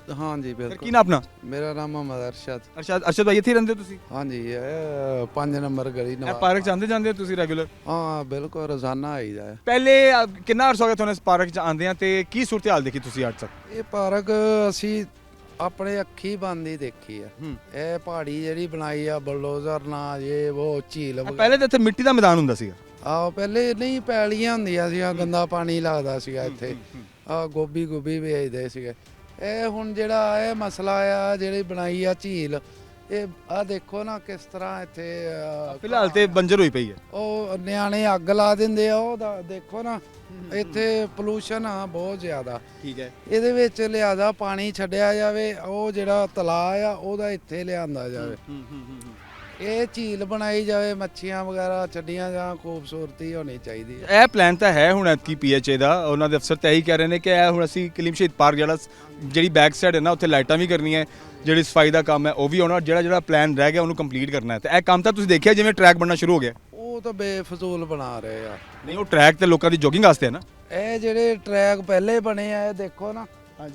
हाँ जी बिल्कुल। की ना अपना मेरा नाम मोहम्मद अरशद। अरशद भाई, इत्थे रहंदे हो तुसी? हाँ जी, ये 5 नंबर गली नवाब। पार्क जांदे जांदे हो तुसी रेगुलर? हाँ बिल्कुल, रोजाना आईदा है। पहले कितना अर्सा हो गया तुहानू इस पार्क च आंदे ते की सूरत हाल देखी तुसी आज तक? ਇਹ ਪਾਰਕ ਅਸੀਂ ਆਪਣੇ ਅੱਖੀ ਬੰਦੀ ਦੇਖੀ ਆ। ਇਹ ਪਹਾੜੀ ਜਿਹੜੀ ਬਣਾਈ ਆ ਬਲਡੋਜ਼ਰ ਨਾਲ, ਇਹ ਉਹ ਝੀਲ ਪਹਿਲੇ ਤਾਂ ਇੱਥੇ ਮਿੱਟੀ ਦਾ ਮੈਦਾਨ ਹੁੰਦਾ ਸੀਗਾ। ਆਹ ਪਹਿਲੇ ਨਹੀਂ ਪੈਲੀਆਂ ਹੁੰਦੀਆਂ ਸੀਗੀਆਂ, ਗੰਦਾ ਪਾਣੀ ਲੱਗਦਾ ਸੀਗਾ ਇੱਥੇ। ਆ ਗੋਭੀ ਵੇਚਦੇ ਸੀਗੇ। ਇਹ ਹੁਣ ਜਿਹੜਾ ਇਹ ਮਸਲਾ ਆ, ਜਿਹੜੀ ਬਣਾਈ ਆ ਝੀਲ, ਇਹ ਆ ਦੇਖੋ ਨਾ ਕਿਸ ਤਰ੍ਹਾਂ ਇੱਥੇ ਫਿਲਹਾਲ ਤੇ ਬੰਜਰ ਹੋਈ ਪਈ ਹੈ। ਉਹ ਨਿਆਣੇ ਅੱਗ ਲਾ ਦਿੰਦੇ ਆ, ਉਹ ਦੇਖੋ ਨਾ ਇੱਥੇ ਪੋਲੂਸ਼ਨ ਆ ਬਹੁਤ ਜ਼ਿਆਦਾ। ਠੀਕ ਹੈ, ਇਹਦੇ ਵਿੱਚ ਲਿਆਦਾ ਪਾਣੀ ਛੱਡਿਆ ਜਾਵੇ, ਉਹ ਜਿਹੜਾ ਤਲਾਅ ਆ ਉਹਦਾ ਇੱਥੇ ਲਿਆਂਦਾ ਜਾਵੇ। ਇਹ ਝੀਲ ਬਣਾਈ ਜਾਵੇ, ਮੱਛੀਆਂ ਵਗੈਰਾ ਛੱਡੀਆਂ ਜਾਂ, ਖੂਬਸੂਰਤੀ ਹੋਣੀ ਚਾਹੀਦੀ ਹੈ। ਇਹ ਪਲਾਨ ਤਾਂ ਹੈ ਹੁਣ ਐਤਕੀ PHA ਦਾ। ਉਹਨਾਂ ਦੇ ਅਫਸਰ ਤਾਂ ਇਹੀ ਕਹਿ ਰਹੇ ਨੇ ਕਿ ਇਹ ਹੁਣ ਅਸੀਂ ਕਲੀਮ ਸ਼ਹੀਦ ਪਾਰਕ ਜਿਹੜੀ ਬੈਕ ਸਾਈਡ ਹੈ ਨਾ, ਉੱਥੇ ਲਾਈਟਾਂ ਵੀ ਕਰਨੀਆਂ, ਜਿਹੜੀ ਸਫਾਈ ਦਾ ਕੰਮ ਹੈ ਉਹ ਵੀ ਹੋਣਾ, ਜਿਹੜਾ ਪਲਾਨ ਰਹਿ ਗਿਆ ਉਹਨੂੰ ਕੰਪਲੀਟ ਕਰਨਾ ਹੈ। ਤੇ ਇਹ ਕੰਮ ਤਾਂ ਤੁਸੀਂ ਦੇਖਿਆ ਜਿਵੇਂ ਟਰੈਕ ਬਣਨਾ ਸ਼ੁਰੂ ਹੋ ਗਿਆ। ਉਹ ਤਾਂ ਬੇਫਜ਼ੂਲ ਬਣਾ ਰਹੇ ਆ। ਨਹੀਂ, ਉਹ ਟਰੈਕ ਤੇ ਲੋਕਾਂ ਦੀ ਜੋਗਿੰਗ ਵਾਸਤੇ ਹੈ ਨਾ। ਇਹ ਜਿਹੜੇ ਟਰੈਕ ਪਹਿਲੇ ਬਣੇ ਆ, ਇਹ ਦੇਖੋ ਨਾ,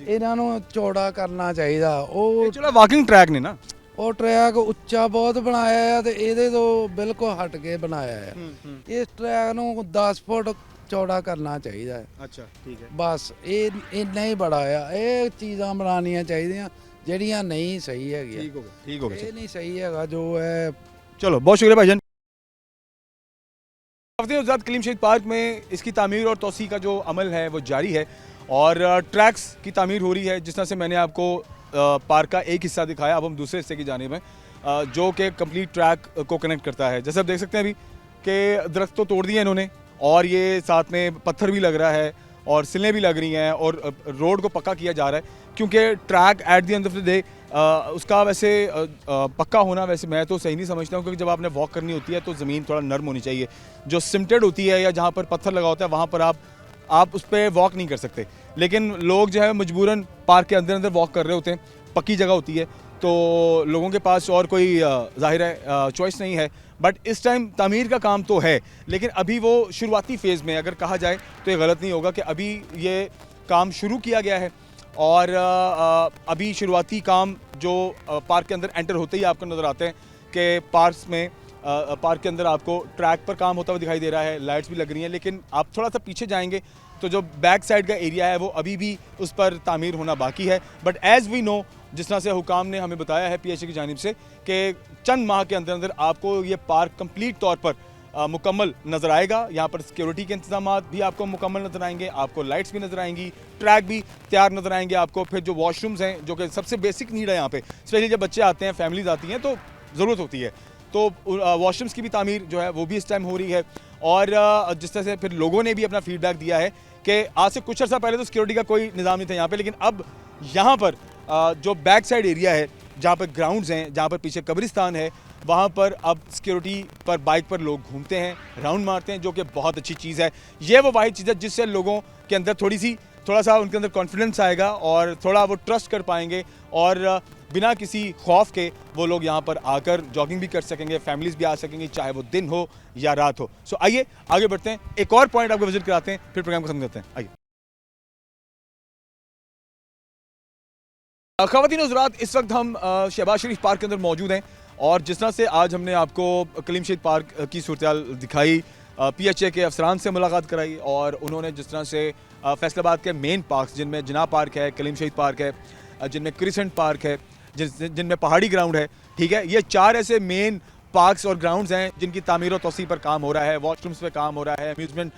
ਇਹਨਾਂ ਨੂੰ ਚੌੜਾ ਕਰਨਾ ਚਾਹੀਦਾ। ਉਹ ਚਲੋ ਵਾਕਿੰਗ ਟਰੈਕ ਨੇ ਨਾ, ਉਹ ਟਰੈਕ ਉੱਚਾ ਬਹੁਤ ਬਣਾਇਆ ਆ ਤੇ ਇਹਦੇ ਤੋਂ ਬਿਲਕੁਲ ਹਟ ਕੇ ਬਣਾਇਆ ਆ। ਇਸ ਟਰੈਕ ਨੂੰ 10 ਫੁੱਟ ਚੌੜਾ ਕਰਨਾ ਚਾਹੀਦਾ ਹੈ। ਅੱਛਾ, ਠੀਕ ਹੈ, ਬਸ ਇਹ ਇੰਨਾ ਹੀ ਬੜਾ ਆ। ਇਹ ਚੀਜ਼ਾਂ ਬਣਾਉਣੀਆਂ ਚਾਹੀਦੀਆਂ ਜਿਹੜੀਆਂ ਨਹੀਂ ਸਹੀ ਹੈਗੀਆਂ। ठीक हो गया, ठीक हो गया। ਇਹ ਨਹੀਂ ਸਹੀ ਹੈਗਾ ਜੋ ਹੈ। चलो बहुत शुक्रिया भाईजान। कलीम शहीद पार्क में इसकी तामीर और तोसी का जो अमल है वो जारी है और ट्रैक्स की तामीर हो रही है। जिस तरह से मैंने आपको पार्क का एक हिस्सा दिखाया, अब हम दूसरे हिस्से की जानिब हैं जो कि कंप्लीट ट्रैक को कनेक्ट करता है। जैसे आप देख सकते हैं अभी कि दरख्त तो तोड़ दिए इन्होंने और ये साथ में पत्थर भी लग रहा है और सिलें भी लग रही हैं और रोड को पक्का किया जा रहा है, क्योंकि track at the end of the day उसका वैसे पक्का होना वैसे मैं तो सही नहीं समझता हूँ, क्योंकि जब आपने वॉक करनी होती है तो ज़मीन थोड़ा नरम होनी चाहिए। जो सिमटेड होती है या जहाँ पर पत्थर लगा होता है वहाँ पर आप उस पर वॉक नहीं कर सकते, लेकिन लोग जो है मजबूरन पार्क के अंदर अंदर वॉक कर रहे होते हैं। पक्की जगह होती है तो लोगों के पास और कोई जाहिर है चॉइस नहीं है। बट इस टाइम तामीर का काम तो है, लेकिन अभी वो शुरुआती फेज़ में, अगर कहा जाए तो ये गलत नहीं होगा कि अभी ये काम शुरू किया गया है। और अभी शुरुआती काम जो पार्क के अंदर एंटर होते ही आपको नज़र आते हैं कि पार्क के अंदर आपको ट्रैक पर काम होता हुआ दिखाई दे रहा है, लाइट्स भी लग रही हैं। लेकिन आप थोड़ा सा पीछे जाएंगे तो जो बैक साइड का एरिया है वो अभी भी उस पर तामीर होना बाकी है। बट एज़ वी नो, जिस तरह से हुकाम ने हमें बताया है PHA की जानिब से कि चंद माह के अंदर अंदर आपको ये पार्क कंप्लीट तौर पर मुकम्मल नज़र आएगा। यहाँ पर सिक्योरिटी के इंतजाम भी आपको मुकम्मल नज़र आएंगे, आपको लाइट्स भी नज़र आएंगी, ट्रैक भी तैयार नज़र आएंगे आपको। फिर जो वॉशरूम्स हैं, जो कि सबसे बेसिक नीड है यहाँ पे, स्पेशली जब बच्चे आते हैं, फैमिलीज आती हैं तो ज़रूरत होती है, तो वॉशरूम्स की भी तामीर जो है वो भी इस टाइम हो रही है। और जिस तरह से फिर लोगों ने भी अपना फीडबैक दिया है कि आज से कुछ अर्सा पहले तो सिक्योरिटी का कोई निज़ाम नहीं था यहाँ पे, लेकिन अब यहाँ पर जो बैक साइड एरिया है, जहाँ पर ग्राउंड्स हैं, जहाँ पर पीछे कब्रिस्तान है, वहाँ पर अब सिक्योरिटी पर बाइक पर लोग घूमते हैं, राउंड मारते हैं, जो कि बहुत अच्छी चीज़ है। ये वो वाहिद चीज़ है जिससे लोगों के अंदर थोड़ा सा उनके अंदर कॉन्फिडेंस आएगा और थोड़ा वो ट्रस्ट कर पाएंगे, और बिना किसी खौफ के वो लोग यहाँ पर आकर जॉगिंग भी कर सकेंगे, फैमिलीज भी आ सकेंगी, चाहे वो दिन हो या रात हो। सो आइए आगे बढ़ते हैं, एक और पॉइंट आपको विजिट कराते हैं, फिर प्रोग्राम को खत्म करते हैं। आइए ख़वातीन हज़रात, इस वक्त हम शहबाज शरीफ पार्क के अंदर मौजूद हैं, और जिस तरह से आज हमने आपको कलीम शहीद पार्क की सूरत दिखाई, PHA के अफसरान से मुलाकात कराई, और उन्होंने जिस तरह से फैसलाबाद के मेन पार्क, जिनमें जिना पार्क है, कलीम शहीद पार्क है, जिनमें क्रिसेंट पार्क है, जिनमें पहाड़ी ग्राउंड है, ठीक है, ये 4 ऐसे मेन पार्क्स और ग्राउंड्स हैं जिनकी तामीर और तोसी पर काम हो रहा है, वॉशरूम्स पे काम हो रहा है, अम्यूजमेंट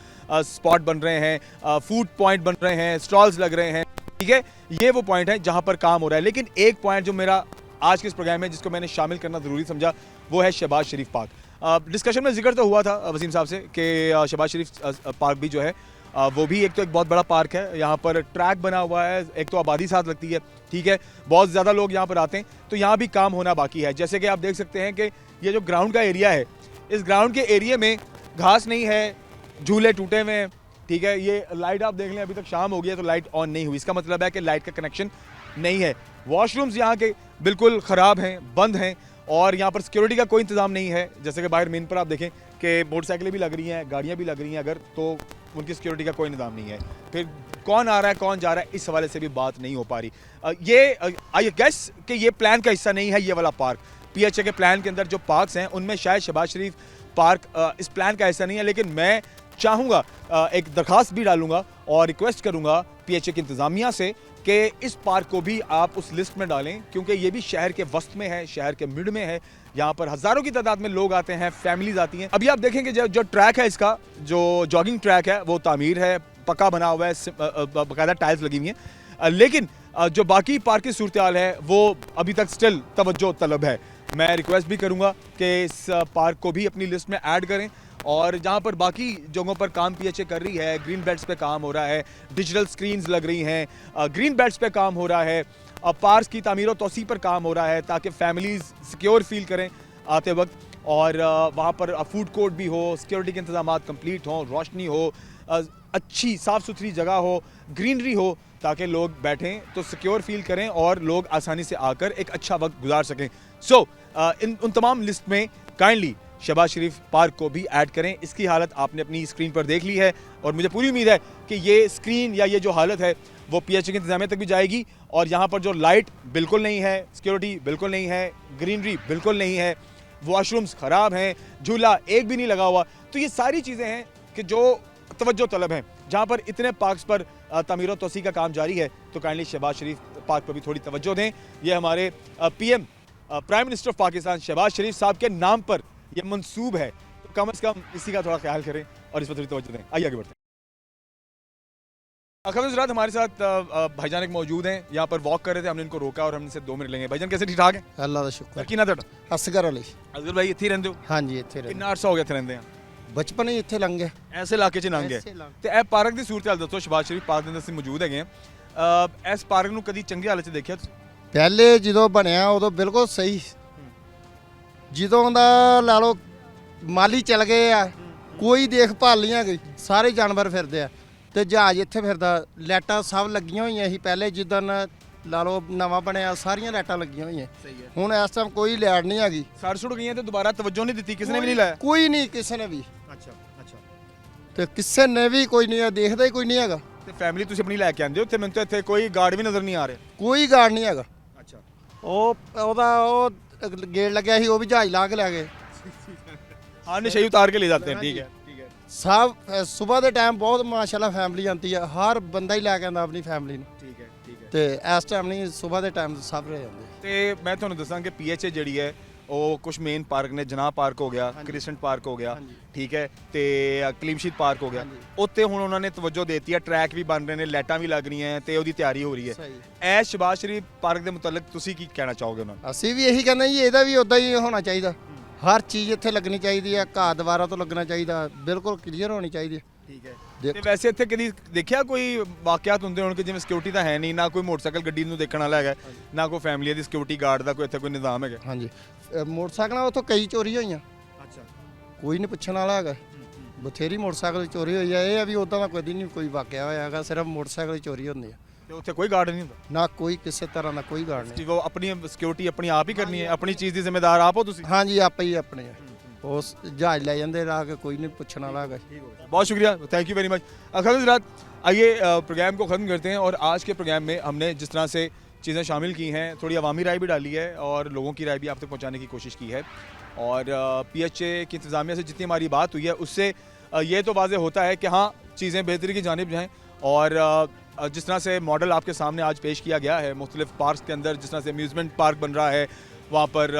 स्पॉट बन रहे हैं, फूड पॉइंट बन रहे हैं, स्टॉल्स लग रहे हैं, ठीक है। ये वो पॉइंट है जहाँ पर काम हो रहा है। लेकिन एक पॉइंट जो मेरा आज के इस प्रोग्राम में जिसको मैंने शामिल करना ज़रूरी समझा, वो है शहबाज शरीफ पार्क। डिस्कशन में जिक्र तो हुआ था वसीम साहब से कि शहबाज शरीफ पार्क भी जो है वो भी एक बहुत बड़ा पार्क है, यहाँ पर ट्रैक बना हुआ है, एक तो आबादी साथ लगती है, ठीक है, बहुत ज़्यादा लोग यहाँ पर आते हैं, तो यहाँ भी काम होना बाकी है। जैसे कि आप देख सकते हैं कि ये जो ग्राउंड का एरिया है, इस ग्राउंड के एरिया में घास नहीं है, झूले टूटे हुए हैं, ठीक है। ये लाइट आप देख लें, अभी तक शाम हो गई है तो लाइट ऑन नहीं हुई, इसका मतलब है कि लाइट का कनेक्शन नहीं है। वॉशरूम्स यहाँ के बिल्कुल ख़राब हैं, बंद हैं, और यहाँ पर सिक्योरिटी का कोई इंतजाम नहीं है। जैसे कि बाहर मेन पर आप देखें कि मोटरसाइकिलें भी लग रही हैं, गाड़ियाँ भी लग रही हैं, अगर तो उनकी सिक्योरिटी का कोई निज़ाम नहीं है। फिर कौन आ रहा है कौन जा रहा है, इस हवाले से भी बात नहीं हो पा रही। ये आई गेस कि ये प्लान का हिस्सा नहीं है ये वाला पार्क। PHA के प्लान के अंदर जो पार्क्स हैं उनमें शायद शहबाज शरीफ पार्क इस प्लान का हिस्सा नहीं है, लेकिन मैं चाहूँगा, एक दरख्वास्त भी डालूंगा और रिक्वेस्ट करूँगा PHA की इंतज़ामिया से कि इस पार्क को भी आप उस लिस्ट में डालें, क्योंकि ये भी शहर के वस्त में है, शहर के मिड में है, यहाँ पर हज़ारों की तादाद में लोग आते हैं, फैमिलीज आती हैं। अभी आप देखेंगे जो ट्रैक है, इसका जो जॉगिंग ट्रैक है वो तामीर है, पक्का बना हुआ है, बाकायदा टाइल्स लगी हुई हैं, लेकिन जो बाकी पार्क की सूरत हाल है वो अभी तक स्टिल तवज्जो तलब है। मैं रिक्वेस्ट भी करूँगा कि इस पार्क को भी अपनी लिस्ट में ऐड करें, और जहाँ पर बाकी जगहों पर काम PHA कर रही है, ग्रीन बेल्ट्स पे काम हो रहा है, डिजिटल स्क्रीन्स लग रही हैं, ग्रीन बेल्ट्स पे काम हो रहा है, पार्क्स की तामीर और तोसी पर काम हो रहा है, ताकि फैमिलीज़ सिक्योर फील करें आते वक्त, और वहाँ पर फूड कोर्ट भी हो, सिक्योरिटी के इंतजाम कंप्लीट हों, रोशनी हो, अच्छी साफ़ सुथरी जगह हो, ग्रीनरी हो, ताकि लोग बैठें तो सिक्योर फील करें और लोग आसानी से आकर एक अच्छा वक्त गुजार सकें। सो उन तमाम लिस्ट में काइंडली शहबाज शरीफ पार्क को भी ऐड करें। इसकी हालत आपने अपनी स्क्रीन पर देख ली है, और मुझे पूरी उम्मीद है कि ये स्क्रीन या ये जो हालत है वो PHA के इंतजामिया तक भी जाएगी, और यहाँ पर जो लाइट बिल्कुल नहीं है, सिक्योरिटी बिल्कुल नहीं है, ग्रीनरी बिल्कुल नहीं है, वॉशरूम्स ख़राब हैं, झूला एक भी नहीं लगा हुआ, तो ये सारी चीज़ें हैं कि जो तवज्जो तलब हैं। जहाँ पर इतने पार्क्स पर तामीर और तोसी का काम जारी है, तो काइंडली शहबाज शरीफ पार्क पर भी थोड़ी तवज्जो दें। ये हमारे PM prime minister of Pakistan Shehbaz Sharif साहब के नाम पर ये मंसूब है, तो कम से कम इसी का थोड़ा ख्याल करें और इस पर थोड़ी तवज्जो दें। आइए आगे बढ़ते हैं। ख़वातीन हमारे साथ भाईजान एक मौजूद हैं, यहाँ पर वॉक कर रहे थे, हमने इनको रोका और हमने से 2 मिनट लेंगे। भाईजान कैसे, ठीक ठाक है? अल्लाह का शुक्र। की ना ਤੁਹਾਡਾ? असगर अली। असगर भाई ਇੱਥੇ ਰਹਿੰਦੇ ਹੋ? हाँ जी, इत्थे रहंदे। ਕਿੰਨਾ ਅਰਸਾ ਹੋ ਗਿਆ ਇੱਥੇ ਰਹਿੰਦੇ ਆ? बचपन ही इत्थे लंघ गया। ਐਸੇ ਇਲਾਕੇ 'ਚ ਲੰਘ ਗਏ ਤੇ ਇਹ ਪਾਰਕ ਦੀ ਸੂਰਤ ਹਾਲ ਦੱਸੋ। ਸ਼ਹਬਾਜ਼ ਸ਼ਰੀਫ ਪਾਰਕ ਦੇ ਅੰਦਰ ਅਸੀਂ ਮੌਜੂਦ ਹੈਗੇ ਆ। ਇਸ ਪਾਰਕ ਨੂੰ ਕਦੀ ਚੰਗੀ ਹਾਲਤ 'ਚ ਦੇਖਿਆ ਤੁਸੀਂ? पहले ਜਦੋਂ ਬਣਿਆ ਉਦੋਂ ਬਿਲਕੁਲ ਸਹੀ, ਜਦੋਂ ਦਾ ਲਾ ਲਓ ਮਾਲੀ ਚਲ ਗਏ ਆ, ਕੋਈ ਦੇਖਭਾਲ ਨਹੀਂ ਹੈਗੀ, ਸਾਰੇ ਜਾਨਵਰ ਫਿਰਦੇ ਆ ਤੇ ਜਹਾਜ਼ ਇੱਥੇ ਫਿਰਦਾ। ਲਾਈਟਾਂ ਸਭ ਲੱਗੀਆਂ ਹੋਈਆਂ ਸੀ ਪਹਿਲੇ, ਜਿੱਦਣ ਲਾ ਲਓ ਨਵਾਂ ਬਣਿਆ ਸਾਰੀਆਂ ਲਾਈਟਾਂ ਲੱਗੀਆਂ ਹੋਈਆਂ ਸਹੀ ਹੈ ਹੁਣ ਇਸ ਟਾਈਮ ਕੋਈ ਲਾਈਟ ਨਹੀਂ ਹੈਗੀ ਸੜ ਸੁੜ ਗਈਆਂ ਤੇ ਦੁਬਾਰਾ ਤਵੱਜੋ ਨਹੀਂ ਦਿੱਤੀ ਕਿਸੇ ਨੇ ਵੀ ਨਹੀਂ ਲਾਇਆ ਕੋਈ ਨਹੀਂ ਕਿਸੇ ਨੇ ਵੀ ਅੱਛਾ ਅੱਛਾ ਤੇ ਕਿਸੇ ਨੇ ਵੀ ਕੋਈ ਨਹੀਂ ਦੇਖਦਾ ਹੀ ਕੋਈ ਨਹੀਂ ਹੈਗਾ ਤੇ ਫੈਮਿਲੀ ਤੁਸੀਂ ਆਪਣੀ ਲੈ ਕੇ ਆਂਦੇ ਹੋ ਤੇ ਮੈਨੂੰ ਤਾਂ ਇੱਥੇ ਕੋਈ ਗਾਰਡ ਵੀ ਨਜ਼ਰ ਨਹੀਂ ਆ ਰਿਹਾ ਕੋਈ ਗਾਰਡ ਨਹੀਂ ਹੈਗਾ ਅੱਛਾ ਉਹ ਗੇਟ ਲੱਗਿਆ ਸੀ ਉਹ ਵੀ ਜਹਾਜ਼ ਲਾ ਕੇ ਲੈ ਗਏ हाँ नशे उतार के ले जाते हैं ठीक है ਸਭ ਸਵੇਰ ਦੇ ਟਾਈਮ ਬਹੁਤ ਮਾਸ਼ਾਅੱਲਾ ਫੈਮਿਲੀ ਆਉਂਦੀ ਹੈ ਹਰ ਬੰਦਾ ਹੀ ਲੈ ਕੇ ਆਉਂਦਾ ਆਪਣੀ ਫੈਮਿਲੀ ਨੂੰ ठीक है ਤੇ ਇਸ ਟਾਈਮ ਨਹੀਂ ਸਵੇਰ ਦੇ ਟਾਈਮ ਸਭ ਰਹੇ ਜਾਂਦੇ ਤੇ ਮੈਂ ਤੁਹਾਨੂੰ ਦੱਸਾਂ ਕਿ ਪੀਐਚਏ ਜਿਹੜੀ ਹੈ ਉਹ ਕੁਝ ਮੇਨ ਪਾਰਕ ਨੇ ਜਨਾਬ ਪਾਰਕ ਹੋ ਗਿਆ ਕ੍ਰਿਸਟਨ ਪਾਰਕ ਹੋ ਗਿਆ ਠੀਕ ਹੈ ਤੇ ਕਲੀਮਸ਼ੀਦ ਪਾਰਕ ਹੋ ਗਿਆ ਉੱਤੇ ਹੁਣ ਉਹਨਾਂ ਨੇ ਤਵੱਜੋ ਦੇਤੀ ਹੈ ਟਰੈਕ ਵੀ ਬਣ ਰਹੇ ਨੇ ਲਾਈਟਾਂ ਵੀ ਲੱਗ ਰਹੀਆਂ ਤੇ ਉਹਦੀ ਤਿਆਰੀ ਹੋ ਰਹੀ ਹੈ ਸਹੀ ਐ ਸ਼ਬਾਜ਼ ਸ਼ਰੀਫ ਪਾਰਕ ਦੇ ਮੁਤਲਕ ਤੁਸੀਂ ਕੀ ਕਹਿਣਾ ਚਾਹੋਗੇ ਉਹਨਾਂ ਨੂੰ ਅਸੀਂ ਵੀ ਇਹੀ ਕਹਿੰਦੇ ਜੀ ਇਹਦਾ ਵੀ ਉਦਾਂ ਹੀ ਹੋਣਾ ਚਾਹੀਦਾ ਹਰ ਚੀਜ਼ ਇੱਥੇ ਲੱਗਣੀ ਚਾਹੀਦੀ ਹੈ ਘਾਹ ਦੀਵਾਰਾਂ ਤੋਂ ਲੱਗਣਾ ਚਾਹੀਦਾ ਬਿਲਕੁਲ ਕਲੀਅਰ ਹੋਣੀ ਚਾਹੀਦੀ ਹੈ ਠੀਕ ਹੈ ਤੇ ਵੈਸੇ ਇੱਥੇ ਕਦੀ ਦੇਖਿਆ ਕੋਈ ਵਾਕਿਆਤ ਹੁੰਦੇ ਹੋਣ ਕਿ ਜਿਵੇਂ ਸਿਕਿਉਰਿਟੀ ਤਾਂ ਹੈ ਨਹੀਂ ਨਾ ਕੋਈ ਮੋਟਰਸਾਈਕਲ ਗੱਡੀ ਨੂੰ ਦੇਖਣ ਵਾਲਾ ਹੈਗਾ ਨਾ ਕੋਈ ਫੈਮਿਲੀ ਦੀ ਸਿਕਿਉਰਿਟੀ ਗਾਰਡ ਦਾ ਕੋਈ ਇੱਥੇ ਕੋਈ ਨਿਜ਼ਾਮ ਹੈਗਾ ਹਾਂਜੀ ਮੋਟਰਸਾਈਕਲਾਂ ਉੱਥੋਂ ਕਈ ਚੋਰੀ ਹੋਈਆਂ ਅੱਛਾ ਕੋਈ ਨਹੀਂ ਪੁੱਛਣ ਵਾਲਾ ਹੈਗਾ ਬਥੇਰੀ ਮੋਟਰਸਾਈਕਲ ਦੀ ਚੋਰੀ ਹੋਈ ਹੈ ਇਹ ਆ ਵੀ ਉਦਾਂ ਦਾ ਕਦੀ ਨਹੀਂ ਕੋਈ ਵਾਕਿਆ ਹੋਇਆ ਹੈਗਾ ਸਿਰਫ ਮੋਟਰਸਾਈਕਲ ਦੀ ਚੋਰੀ ਹੁੰਦੀ ਹੈ ਤੇ ਉੱਥੇ ਕੋਈ ਗਾਰਡ ਨਹੀਂ ਹੁੰਦਾ ਨਾ ਕੋਈ ਕਿਸੇ ਤਰ੍ਹਾਂ ਦਾ ਕੋਈ ਗਾਰਡ ਨਹੀਂ ਜੀ ਉਹ ਆਪਣੀ ਸਿਕਿਉਰਿਟੀ ਆਪਣੀ ਆਪ ਹੀ ਕਰਨੀ ਹੈ ਆਪਣੀ ਚੀਜ਼ ਦੀ ਜ਼ਿੰਮੇਦਾਰ ਆਪ ਹੋ ਤੁਸੀਂ ਹਾਂਜੀ ਆਪੇ ਹੀ ਆਪਣੇ ਆ ਉਸ ਜਹਾਜ਼ ਲੈ ਜਾਂਦੇ ਰਾਹ ਕੇ कोई नहीं पूछने वाला है बहुत शुक्रिया थैंक यू वेरी मच खैर हज़रात आइए प्रोग्राम को ख़त्म करते हैं और आज के प्रोग्राम में हमने जिस तरह से चीज़ें शामिल की हैं थोड़ी अवामी राय भी डाली है और लोगों की राय भी आप तक पहुंचाने की कोशिश की है और पीएचए की इंतज़ामिया से जितनी हमारी बात हुई है उससे ये तो वाज़ेह होता है कि हाँ चीज़ें बेहतरी की जानिब जाएँ और जिस तरह से मॉडल आपके सामने आज पेश किया गया है मुख्तलिफ पार्क के अंदर जिस तरह से अम्यूज़मेंट पार्क बन रहा है वहाँ पर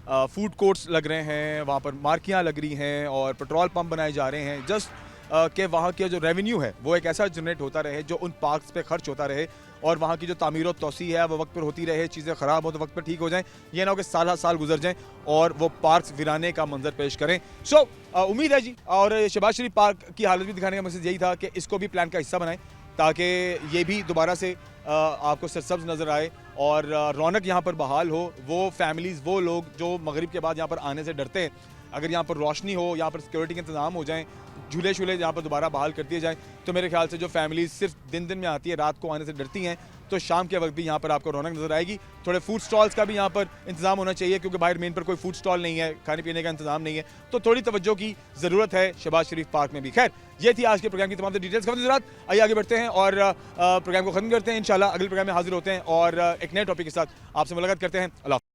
फूड कोर्ट्स लग रहे हैं वहाँ पर मार्कियाँ लग रही हैं और पेट्रोल पंप बनाए जा रहे हैं जस्ट कि वहाँ के जो रेवेन्यू है वो एक ऐसा जनरेट होता रहे जो उन पार्क्स पे खर्च होता रहे और वहाँ की जो तामीर और तोसी है वो वक्त पर होती रहे चीज़ें ख़राब हो तो वक्त पर ठीक हो जाएं ये ना हो कि साल गुजर जाएं और वो पार्क्स वीराने का मंजर पेश करें सो उम्मीद है जी और शहबाज शरीफ पार्क की हालत भी दिखाने का मकसद यही था कि इसको भी प्लान का हिस्सा बनाएं ताकि ये भी दोबारा से आपको सरसब्ज नज़र आए और रौनक यहाँ पर बहाल हो वो फैमिलीज़ वो लोग जो मगरिब के बाद यहाँ पर आने से डरते हैं अगर यहाँ पर रोशनी हो यहाँ पर सिक्योरिटी के इंतजाम हो जाएँ झूले शूले यहाँ पर दोबारा बहाल कर दिए जाएँ तो मेरे ख्याल से जो फैमिलीज सिर्फ दिन में आती है रात को आने से डरती हैं तो शाम के वक्त भी यहाँ पर आपको रौनक नज़र आएगी थोड़े फूड स्टॉल्स का भी यहाँ पर इंतजाम होना चाहिए क्योंकि बाहर मेन पर कोई फूड स्टॉल नहीं है खाने पीने का इंतजाम नहीं है तो थोड़ी तवज्जो की ज़रूरत है शहबाज शरीफ पार्क में भी खैर ये थी आज के प्रोग्राम की तमाम डिटेल्स खबर गुजरात आइए आगे बढ़ते हैं और प्रोग्राम को ख़त्म करते हैं इंशाल्लाह अगले प्रोग्राम में हाजिर होते हैं और एक नए टॉपिक के साथ आपसे मुलाकात करते हैं अल्लाह